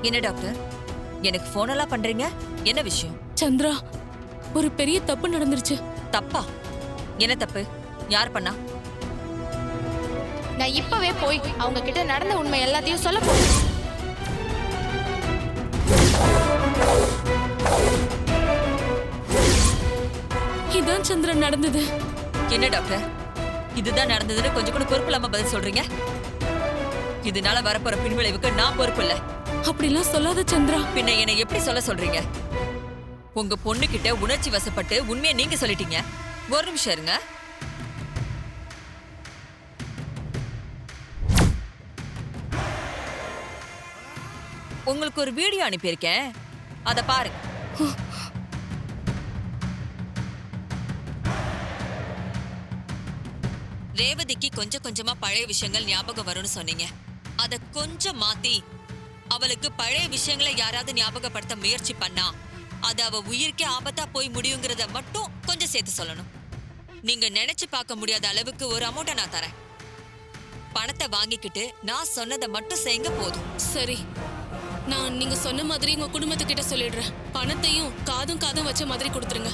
என்ன டாக்டர், எனக்கு போன் எல்லாம் பண்றீங்க? என்ன விஷயம்? சந்திரா, ஒரு பெரிய தப்பு நடந்துருச்சு. தப்பா? என்ன தப்பு? யார் பண்ணா? நான் இப்பவே போய் அவங்க கிட்ட நடந்த உண்மை எல்லாத்தையும் சொல்ல போறேன். இதான் சந்திரா நடந்தது. என்ன டாக்டர், இதுதான் நடந்ததுன்னு கொஞ்சம் கூட பொறுப்பு இல்லாம பதில் சொல்றீங்க? இதனால வரப்போற பின்விளைவுக்கு நான் பொறுப்பு இல்ல. அப்படிலாம் சொல்லாத சந்திரா. பின்ன என்னை எப்படி சொல்ல சொல்றீங்க? உங்க பொண்ணு கிட்ட உணர்ச்சி வசப்பட்டு உண்மையை நீங்க சொல்லிட்டீங்க. ஒரு நிமிஷம் இருங்க. உங்களுக்கு ஒரு வீடியோ அனுப்பியிருக்கேன், அத பாருங்க. ரேவதிக்கு கொஞ்சம் கொஞ்சமா பழைய விஷயங்கள் ஞாபகம் வரும்னு சொன்னீங்க. அத கொஞ்சம் மாத்தி அவளுக்கு பழைய விஷயங்களை யாராவது ஞாபகப்படுத்த முயற்சி பண்ணா அது அவ உயிருக்கே ஆபத்தா போய் முடியுங்கிறத மட்டும் கொஞ்சம் சேர்த்து சொல்லணும். நீங்க நினைச்சு பார்க்க முடியாத அளவுக்கு ஒரு அமௌண்ட்டை நான் தரேன். பணத்தை வாங்கிக்கிட்டு நான் சொன்னதை மட்டும் செய்யுங்க போதும். சரி, நான் நீங்க சொன்ன மாதிரி உங்க குடும்பத்துக்கிட்ட சொல்லிடுறேன். பணத்தையும் காதும் காதும் வச்ச மாதிரி கொடுத்துருங்க.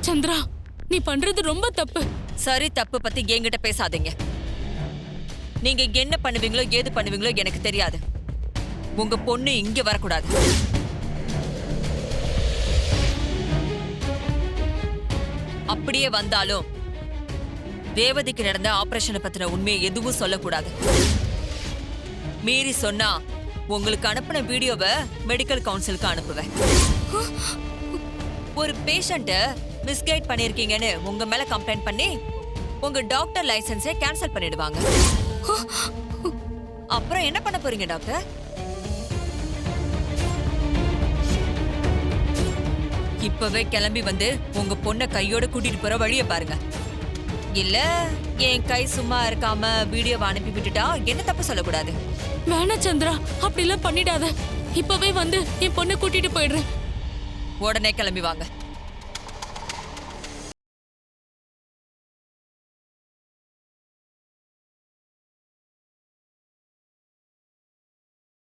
சந்திரா, நீ பண்றது ரொம்ப தப்பு. சரி, தப்பு பத்தி என்கிட்ட பேசாதீங்க. நீங்க என்ன பண்ணுவீங்களோ ஏது பண்ணுவீங்களோ எனக்கு தெரியாது. உங்க பொண்ணு இங்க வரக்கூடாது. அப்படியே வந்தாலும் ரேவதிக்கு நடந்த ஆபரேஷனை பத்தின உண்மையை எதுவும் சொல்லக்கூடாது. மீறி சொன்னா உங்களுக்கு அனுப்பின வீடியோவை மெடிக்கல் கவுன்சிலுக்கு அனுப்புவேன். ஒரு பேஷண்ட்டை மிஸ்கைட் பண்ணிருக்கீங்கன்னு உங்க மேல கம்ப்ளைண்ட் பண்ணி உங்க டாக்டர் லைசன்ஸை கேன்சல் பண்ணிடுவாங்க. அப்புறம் என்ன பண்ண போறீங்க டாக்டர்? இப்பவே கிளம்பி வந்து உங்க பொண்ணை கையோட கூட்டிட்டு போற வழிய பாருங்க. இல்ல என் கை சும்மா இருக்காம வீடியோவை அனுப்பி விட்டுட்டா என்ன தப்பு சொல்லக்கூடாது. வேணா சந்திரா, அப்படிலாம் பண்ணிடாத. இப்பவே வந்து என் பொண்ணை கூட்டிட்டு போயிடுறேன். உடனே கிளம்பி வாங்க.